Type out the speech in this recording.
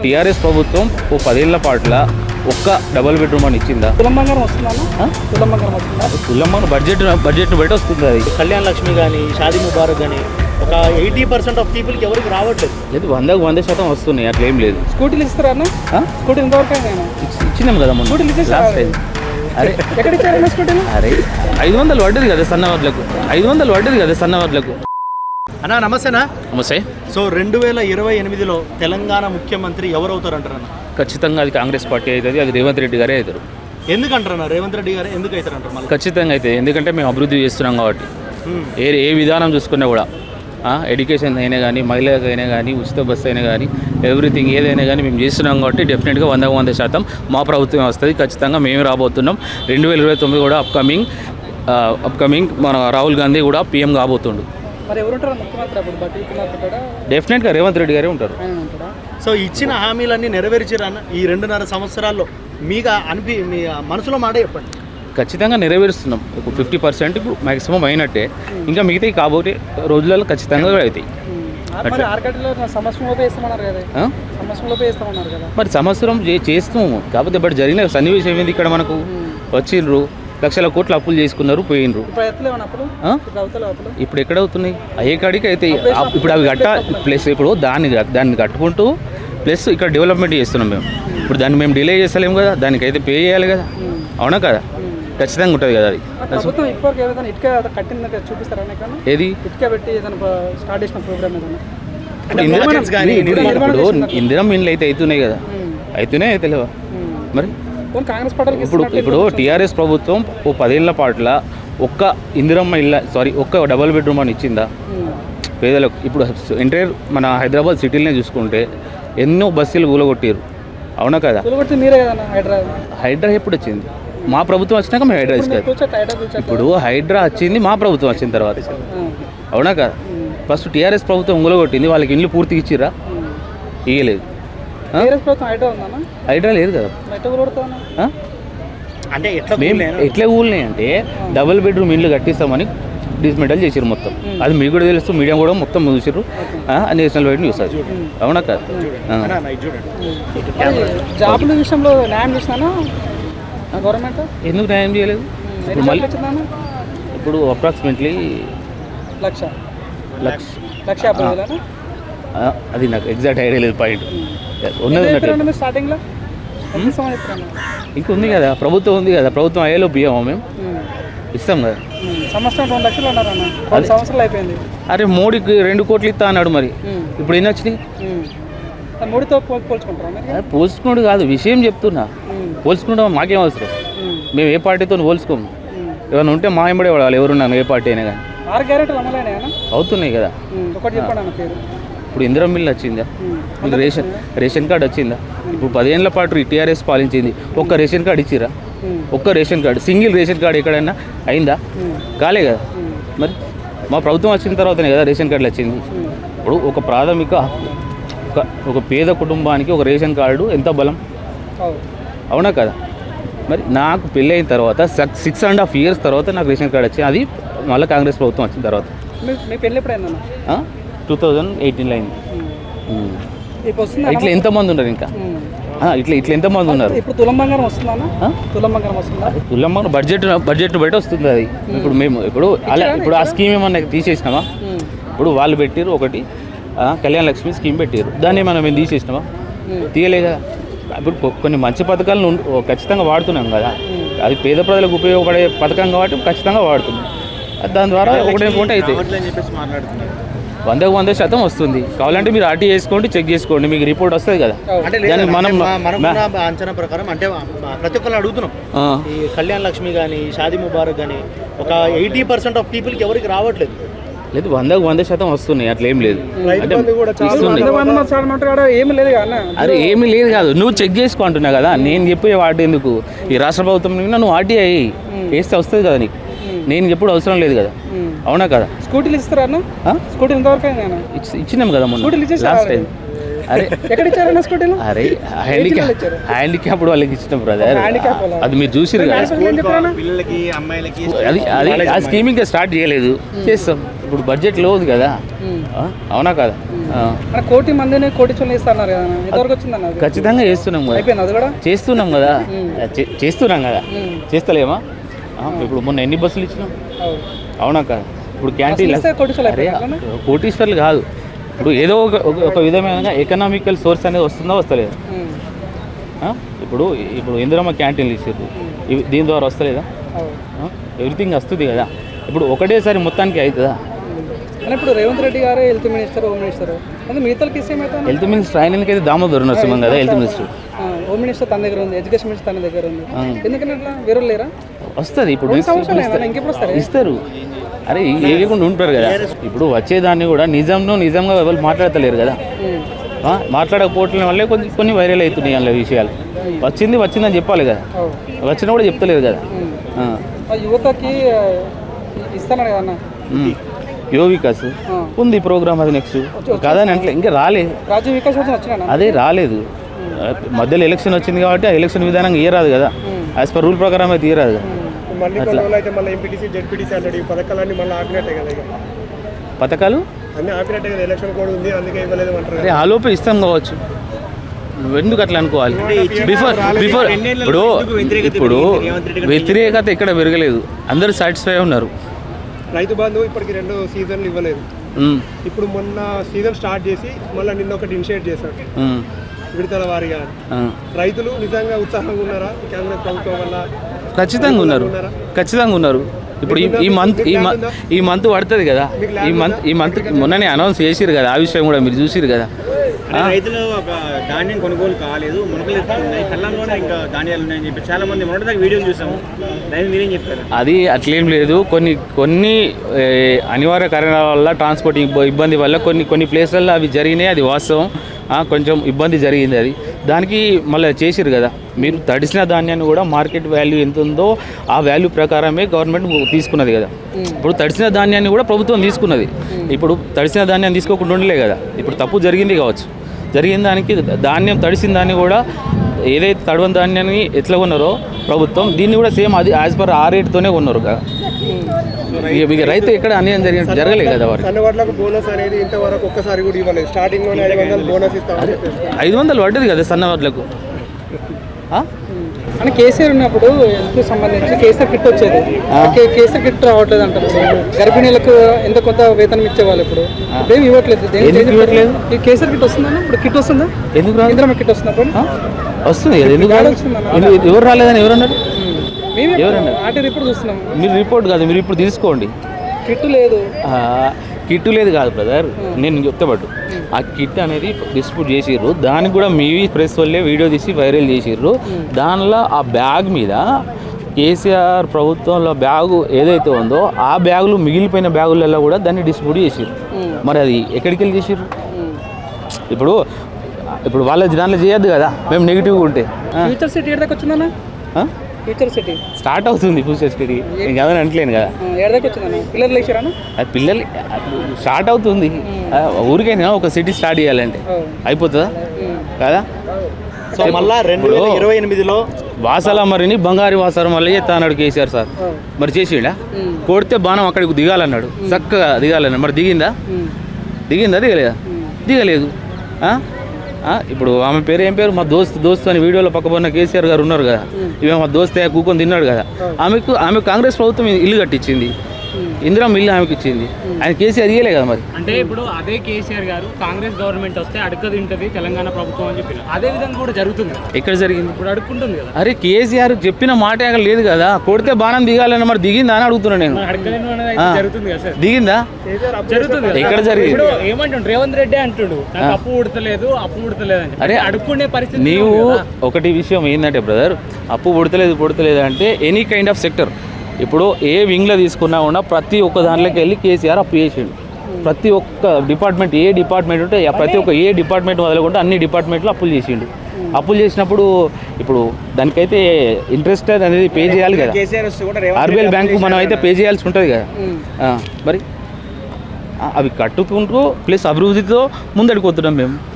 TRS ప్రభుత్వం ఓ 10 ఏళ్ల పాటుల ఒక్క డబుల్ బెడ్రూమ్ అని ఇచ్చిందా? తులంబంగారం వస్తుందా? తులంబంగారం వస్తుందా? తులంబంగారం బడ్జెట్ బయట వస్తుంది. అది కళ్యాణ్ లక్ష్మి కానీ షాదీ ముబారక్ కానీ ఒక 80% ఆఫ్ పీపుల్కి ఎవరికి రావట్లేదు. లేదు, 100% వస్తున్నాయి, అట్లా ఏం లేదు. స్కూటీలు ఇస్తారా అన్న? స్కూటీలు ఇంతవరకు ఇచ్చినాం కదా మొన్న. స్కూటీలు ఇచ్చేసి లాస్ట్ టైం. అరే ఎక్కడ ఇచ్చారన్న స్కూటీలు? అరే 500 పడ్డది కదా సన్నవర్లకు, 500 పడ్డది కదా సన్నవర్లకు. అన్నా నమస్తేనా. నమస్తే. సో 2028లో తెలంగాణ ముఖ్యమంత్రి ఎవరు అవుతారంటారన్న? ఖచ్చితంగా అది కాంగ్రెస్ పార్టీ అవుతుంది, అది రేవంత్ రెడ్డి గారే అవుతారు. ఎందుకంటారన్నా రేవంత్ రెడ్డి గారు ఎందుకు అవుతారంటారు? మళ్ళీ ఖచ్చితంగా అయితే, ఎందుకంటే మేము అభివృద్ధి చేస్తున్నాం కాబట్టి. ఏ విధానం చూసుకున్నా కూడా, ఎడ్యుకేషన్ అయినా కానీ, మహిళలకైనా కానీ, ఉచిత బస్సు అయినా కానీ, ఎవ్రీథింగ్ ఏదైనా కానీ మేము చేస్తున్నాం కాబట్టి డెఫినెట్గా 100% మా ప్రభుత్వం వస్తుంది. ఖచ్చితంగా మేము రాబోతున్నాం. 2029 కూడా అప్కమింగ్ మన రాహుల్ గాంధీ కూడా పీఎం కాబోతుండు. మరి ఎవరుంటారు ముఖ్యమంత్రి అప్పుడు? డెఫినెట్గా రేవంత్ రెడ్డి గారే ఉంటారు. సో ఇచ్చిన హామీలన్నీ నెరవేర్చారన్న ఈ 2.5 సంవత్సరాల్లో మీకు మీ మనసులో మాట చెప్పండి. ఖచ్చితంగా నెరవేరుస్తున్నాం. 50% ఇప్పుడు మ్యాక్సిమం అయినట్టే, ఇంకా మిగతాయి కాబోతే రోజులలో ఖచ్చితంగా అవుతాయి. మరి సంవత్సరం చేస్తాము కాకపోతే బట్ జరిగిన సన్నివేశం ఏంది, ఇక్కడ మనకు వచ్చిండ్రు లక్షల కోట్లు అప్పులు చేసుకున్నారు, పోయినరు. ఇప్పుడు ఎక్కడ అవుతున్నాయి? అయ్యే కాడికి అయితే ఇప్పుడు అవి ప్లస్ ఇప్పుడు దాన్ని కట్టుకుంటూ ప్లస్ ఇక్కడ డెవలప్మెంట్ చేస్తున్నాం మేము. ఇప్పుడు దాన్ని మేము డిలే చేస్తలేము కదా, దానికి అయితే పే చేయాలి కదా, అవునా కదా? ఖచ్చితంగా ఉంటుంది కదా అది. ఏది ఇప్పుడు ఇందిరం ఇండ్లు అయితే అవుతున్నాయి కదా, అవుతున్నాయి అయితే లేవా మరి? ఇప్పుడు టీఆర్ఎస్ ప్రభుత్వం ఓ 10 ఏళ్ల పాటుల ఒక్క ఒక్క డబుల్ బెడ్రూమ్ అని ఇచ్చిందా పేదలకు? ఇప్పుడు ఎంటైర్ మన హైదరాబాద్ సిటీలనే చూసుకుంటే ఎన్నో బస్సులు కూలగొట్టారు, అవునా కదా? హైడ్రా ఎప్పుడు వచ్చింది? మా ప్రభుత్వం వచ్చినాక మేము హైడ్రా తీసుకెళ్తాం. ఇప్పుడు హైడ్రా వచ్చింది మా ప్రభుత్వం వచ్చిన తర్వాత, అవునా కదా? ఫస్ట్ టీఆర్ఎస్ ప్రభుత్వం కూలగొట్టింది, వాళ్ళకి ఇల్లు పూర్తిగా ఇచ్చిరా? ఇయ్యలేదు. హైడ్రా లేదు కదా. అంటే ఎట్లా ఊళ్ళని అంటే డబుల్ బెడ్రూమ్ ఇల్లు కట్టిస్తామని డిస్మెంటల్ చేసారు మొత్తం. అది మీకు కూడా తెలుసు, మీడియా కూడా మొత్తం చూసారు, నేషనల్ వైడ్ న్యూస్ అది, అవునా కదా? జాబ్ల విషయంలో న్యాయం చేసినా గవర్నమెంట్ ఎందుకు న్యాయం చేయలేదు? మళ్ళీ ఇప్పుడు అప్రాక్సిమేట్లీ లక్ష అది నాకు ఎగ్జాక్ట్ ఐడియా లేదు. పాయింట్ ఉన్నది స్టార్టింగ్లో ఇంకా ఉంది కదా, ప్రభుత్వం ఉంది కదా, ప్రభుత్వం అయ్యేలో బియ్యమా మేము ఇస్తాం కదా. సంవత్సరం 2 లక్షలు అన్నారన్న, 10 సంవత్సరాలు అయిపోయింది. అరే మోడీకి 2 కోట్లు ఇస్తా అన్నాడు, మరి ఇప్పుడు ఎన్ని వచ్చినాయి? మోడీతో పోల్చుకుంటారా? పోల్చుకున్నాడు కాదు, విషయం చెప్తున్నా. పోల్చుకుంటాం మాకేం అవసరం, మేము ఏ పార్టీతో పోల్చుకోము. ఏమైనా ఉంటే మా ఎంబడే వాడాలి, ఎవరున్నాను ఏ పార్టీ అయినా కానీ. 6 గ్యారెంటీలు అమలైనా అవుతున్నాయి కదా. ఒకటి చెప్పండి అన్న పేరు. ఇప్పుడు ఇందిరం మిల్ వచ్చిందా? మీకు రేషన్ కార్డు వచ్చిందా? ఇప్పుడు 10 ఏళ్ల పాటు టీఆర్ఎస్ పాలించింది, ఒక్క రేషన్ కార్డు ఇచ్చిరా? ఒక్క ration card, single ration card ఎక్కడైనా అయిందా? కాలే కదా. మరి మా ప్రభుత్వం వచ్చిన తర్వాతనే కదా రేషన్ కార్డులు వచ్చింది. ఇప్పుడు ఒక ప్రాథమిక ఒక పేద కుటుంబానికి ఒక రేషన్ కార్డు ఎంత బలం, అవునా కదా? మరి నాకు పెళ్ళి అయిన తర్వాత 6.5 years తర్వాత నాకు రేషన్ కార్డు వచ్చింది, అది మళ్ళీ కాంగ్రెస్ ప్రభుత్వం వచ్చిన తర్వాత. మీ పెళ్ళి ఎప్పుడైందన్న? 2018లో అయింది. ఇట్లా ఎంతమంది ఉన్నారు ఇంకా? ఇట్లా ఎంతమంది ఉన్నారు? ఇప్పుడు తులంబంగారం వస్తుందా? తులంబంగారం వస్తుందా? తులంబంగారం బడ్జెట్ బయట వస్తుంది. అది ఇప్పుడు మేము ఇప్పుడు ఆ స్కీమ్ ఏమన్నా తీసేసినామా? ఇప్పుడు వాళ్ళు పెట్టారు ఒకటి కళ్యాణ్ లక్ష్మి స్కీమ్ పెట్టారు, దాన్ని మనం తీసేసినామా? తీయలే కదా. ఇప్పుడు కొన్ని మంచి పథకాలను ఖచ్చితంగా వాడుతున్నాం కదా, అది పేద ప్రజలకు ఉపయోగపడే పథకం కాబట్టి ఖచ్చితంగా వాడుతున్నాం. దాని ద్వారా ఒకటే అయితే 100% వస్తుంది. కావాలంటే మీరు ఆర్టీ చేసుకోండి, చెక్ చేసుకోండి, మీకు రిపోర్ట్ వస్తుంది కదా. మనం అంచనా ప్రకారం అంటే ప్రతి ఒక్కరు అడుగుతున్నాం, ఈ కళ్యాణ్ లక్ష్మి కానీ షాదీ ముబారక్ కానీ ఒక 80% ఆఫ్ పీపుల్కి ఎవరికి రావట్లేదు. లేదు, 100% వస్తున్నాయి, అట్లా ఏం లేదు. అరే ఏమీ లేదు కాదు, నువ్వు చెక్ చేసుకో అంటున్నావు కదా. నేను చెప్పే వాటి ఎందుకు? ఈ రాష్ట్ర ప్రభుత్వం నువ్వు ఆర్టీ అయ్యి వేస్తే వస్తుంది కదా నీకు. నేను ఎప్పుడు అవసరం లేదు కదా, అవునా కదా? స్కూటీలు ఇస్తారా? స్కూటీలు ఇంతవరకు ఇచ్చినాం కదా మొన్న లాస్ట్ టైం. అరే ఎక్కడ ఇచ్చారన్న స్కూటీలు? అరే హ్యాండిక్యాప్ వాళ్ళకి ఇచ్చినాం బ్రదర్, అది మీరు చూసిరు కదా. అది ఆ స్కీమ్ ఇంకా స్టార్ట్ చేయలేదు, చేస్తాం. ఇప్పుడు బడ్జెట్ లో ఉంది కదా, అవునా కదా? మన కోటి మందిని కోటీశ్వరులు ఇస్తున్నారు కదా ఎంతవరకు వచ్చిందన్న అది? ఖచ్చితంగా చేస్తున్నాం కదా, అయిపోయింది అది కూడా. చేస్తున్నాం కదా, చేస్తున్నాం కదా, చేస్తలేమా? ఇప్పుడు మొన్న ఎన్ని బస్సులు ఇచ్చినాం? అవునా కాదు? ఇప్పుడు క్యాంటీన్ కోటీశ్వరులు అయిపోయారు. కోటీశ్వర్లు కాదు, ఇప్పుడు ఏదో ఒక విధమైన ఎకనామికల్ సోర్స్ అనేది వస్తుందా వస్తలేదా? ఇప్పుడు ఇందిరమ్మ క్యాంటీన్లు ఇచ్చారు, దీని ద్వారా వస్తలేదా? ఎవ్రీథింగ్ వస్తుంది కదా. ఇప్పుడు ఒకటేసారి మొత్తానికి అవుతుందా? ఇప్పుడు రేవంత్ రెడ్డి గారే హెల్త్ మినిస్టర్, హోమ్ మినిస్టర్, అంటే మిగతాకి ఇస్తే హెల్త్ మినిస్టర్ ఆయనకి అయితే దామోదర్ నరసింహన్ కదా హెల్త్ మినిస్టర్. హోమ్ మినిస్టర్ తన దగ్గర ఉంది, ఎడ్యుకేషన్ మినిస్టర్ తన దగ్గర ఉంది. ఎందుకంటే అట్లా వేరే లేరా? వస్తుంది ఇప్పుడు ఇంకెప్పుడు వస్తారు? ఇస్తారు. అరే ఏకుండా ఉంటారు కదా. ఇప్పుడు వచ్చేదాన్ని కూడా నిజంగా ఎవరు మాట్లాడతలేరు కదా. మాట్లాడకపోవటం వల్లే కొన్ని వైరల్ అవుతున్నాయి అందులో విషయాలు. వచ్చిందని చెప్పాలి కదా, వచ్చినా కూడా చెప్తలేరు కదా. యువతకి ఇస్తాను కదా యువ వికాస్ ఉంది ప్రోగ్రామ్, అది నెక్స్ట్ కాదని అంటే ఇంకా రాలేదు. రాజ్య వికాస్ వచ్చిన అదే రాలేదు, మధ్యలో ఎలక్షన్ వచ్చింది కాబట్టి ఆ ఎలక్షన్ విధానంగా ఇయ్యరాదు కదా, యాజ్ పర్ రూల్ ప్రకారం అయితే ఇయ్యరాదు కదా. పథకాలు అరే ఆలోపే ఇస్తాం కావచ్చు, ఎందుకు అట్లా అనుకోవాలి? ఇప్పుడు వ్యతిరేకత ఎక్కడ పెరగలేదు, అందరూ సాటిస్ఫై ఉన్నారు. రైతు బంధువు ఇప్పటికి 2 సీజన్లు ఇవ్వలేదు. ఇప్పుడు మొన్న సీజన్ స్టార్ట్ చేసి మళ్ళీ నిన్న ఒకటి ఇనిషియేట్ చేశారు విడతల వారీగా. రైతులు నిజంగా ఉత్సాహంగా ఉన్నారా కాంగ్రెస్ ప్రభుత్వం వల్ల? ఖచ్చితంగా ఉన్నారు. ఇప్పుడు ఈ మంత్ పడుతుంది కదా, ఈ మంత్ మొన్ననే అనౌన్స్ చేసిరు కదా, ఆ విషయం కూడా మీరు చూసిరు కదా. రైతులు ఒక ధాన్యం కొనుగోలు కాలేదు, మునకలు ఉన్నాయి, కళ్ళంలోనే ఇంకా ధాన్యాలు ఉన్నాయని చెప్పి చాలా మంది మొన్నటిదాకా వీడియోలు చూసాము. దాన్ని మీరేం చెప్తారు? అది అట్లేం లేదు, కొన్ని అనివార్య కారణాల వల్ల ట్రాన్స్పోర్ట్ ఇబ్బంది వల్ల కొన్ని ప్లేస్లలో అవి జరిగినాయి, అది వాస్తవం. కొంచెం ఇబ్బంది జరిగింది, అది దానికి మళ్ళీ చేసిరు కదా. మీరు తడిసిన ధాన్యాన్ని కూడా మార్కెట్ వాల్యూ ఎంత ఉందో ఆ వాల్యూ ప్రకారమే గవర్నమెంట్ తీసుకున్నది కదా. ఇప్పుడు తడిసిన ధాన్యాన్ని కూడా ప్రభుత్వం తీసుకున్నది. ఇప్పుడు తడిసిన ధాన్యాన్ని తీసుకోకుండా ఉండలే కదా, ఇప్పుడు తప్పు జరిగింది కావచ్చు. జరిగిన దానికి తడిసిన దాన్ని కూడా ఏదైతే తడవని ధాన్యాన్ని ఎట్లా కొన్నారో ప్రభుత్వం, దీన్ని కూడా సేమ్ అది యాజ్ పర్ ఆ రేట్తోనే కొన్నారు కదా. ఇక రైతు ఎక్కడ అన్యాయం జరగలేదు కదా. వారికి సన్నవడ్లకు బోనస్ అనేది ఇంతవరకు ఒక్కసారి కూడా ఇవ్వలేదు. స్టార్టింగ్ లో 500 బోనస్ ఇస్తాం, 500 పడ్డది కదా సన్నవడ్లకు. అని కేసీఆర్ ఉన్నప్పుడు హెల్త్ సంబంధించి కేసీఆర్ కిట్ వచ్చేది, కేసీఆర్ కిట్ రావట్లేదు అంటారు. గర్భిణీలకు ఎంత కొంత వేతనం ఇచ్చేవాళ్ళు, ఇప్పుడు ఏమి ఇవ్వట్లేదు. ఈ కేసీఆర్ కిట్ వస్తుందా? ఇప్పుడు కిట్ వస్తుందా? ఎందుకు ఇందిరమ్మ కిట్ వస్తున్నప్పుడు వస్తుంది కదా. ఎవరు రాలేదని ఎవరన్నారు? ఆర్టీ రిపోర్ట్ చూస్తున్నాం. మీరు రిపోర్ట్ కాదు, మీరు ఇప్పుడు తీసుకోండి. కిట్టు లేదు, కిట్టు లేదు కాదు బ్రదర్, నేను చెప్తే పట్టు. ఆ కిట్ అనేది డిస్ట్రిబ్యూట్ చేసిర్రు, దానికి కూడా మీ ప్రెస్ వాళ్ళే వీడియో తీసి వైరల్ చేసిర్రు. దానిలో ఆ బ్యాగ్ మీద కేసీఆర్ ప్రభుత్వంలో బ్యాగు ఏదైతే ఉందో ఆ బ్యాగులు మిగిలిపోయిన బ్యాగులలో కూడా దాన్ని డిస్ట్రిబ్యూట్ చేసిర్రు. మరి అది ఎక్కడికి వెళ్ళి చేసిర్రు? ఇప్పుడు వాళ్ళ దాంట్లో చేయొద్దు కదా, మేము నెగిటివ్గా ఉంటే. ఫ్యూచర్ సిటీ ఎక్కడికి వచ్చిందన్నా? ఫ్యూచర్ సిటీ స్టార్ట్ అవుతుంది, ఫ్యూచర్ సిటీ నేను అదని అంటలేను కదా. పిల్లలు లేచారా? అది పిల్లలు స్టార్ట్ అవుతుంది. ఊరికైనా ఒక సిటీ స్టార్ట్ చేయాలంటే అయిపోతుందా కదా. సో మళ్ళీ 2028లో వాసాల మరిని బంగారు వాసారం మళ్ళీ చేస్తా అన్నాడు కేసీఆర్ సార్. మరి చేసిండా? కొడితే బాణం అక్కడికి దిగాలన్నాడు, చక్కగా దిగాలన్నాడు. మరి దిగలేదా? దిగలేదు. ఇప్పుడు ఆమె పేరు ఏం పేరు? మా దోస్తు అని వీడియోలో పక్కపన్న కేసీఆర్ గారు ఉన్నారు కదా, ఇవే మా దోస్తే కూకొని తిన్నాడు కదా. ఆమె కాంగ్రెస్ ప్రభుత్వం ఇల్లు కట్టించింది, ఇందిరమ్మ ఇల్లు ఆమెకి ఇచ్చింది. ఆయన కేసీఆర్ ఇయ్యలే కదా. మరి అంటే ఇప్పుడు అదే కేసీఆర్ గారు కాంగ్రెస్ గవర్నమెంట్ వస్తే అడుక్క తింటది తెలంగాణ ప్రభుత్వం అని చెప్పి అదే విధంగా కూడా జరుగుతుంది. ఎక్కడ జరిగింది? ఇప్పుడు అడుక్కుంటుంది కదా. అరే కేసీఆర్ చెప్పిన మాట లేదు కదా, కొడితే బాణం దిగాలని. మరి దిగిందా అని అడుగుతున్నా నేను. జరుగుతుంది కదా సార్, దిగిందా? జరుగుతుంది. ఎక్కడ జరిగింది? ఇప్పుడు ఏమంటుండు రేవంత్ రెడ్డి అంటుడు నాకు అప్పు ఉడతలేదు అని. అరే అడుక్కునే పరిస్థితి. నీవు ఒకటి విషయం ఏంటంటే బ్రదర్, అప్పు పుడతలేదు అంటే ఎనీ కైండ్ ఆఫ్ సెక్టర్. ఇప్పుడు ఏ వింగ్లో తీసుకున్నా కూడా ప్రతి ఒక్క దాంట్లోకి వెళ్ళి కేసీఆర్ అప్పు చేసిండు. ప్రతి ఒక్క డిపార్ట్మెంట్, ఏ డిపార్ట్మెంట్ ఉంటే ప్రతి ఒక్క ఏ డిపార్ట్మెంట్ మొదలుకుంటే అన్ని డిపార్ట్మెంట్లో అప్పులు చేసిండు. అప్పులు చేసినప్పుడు ఇప్పుడు దానికైతే ఇంట్రెస్ట్ అనేది పే చేయాలి కదా. ఆర్బీఐ బ్యాంకు మనం అయితే పే చేయాల్సి ఉంటుంది కదా. మరి అవి కట్టుకుంటూ ప్లస్ అభివృద్ధితో ముందడికి పోతున్నాం మేము.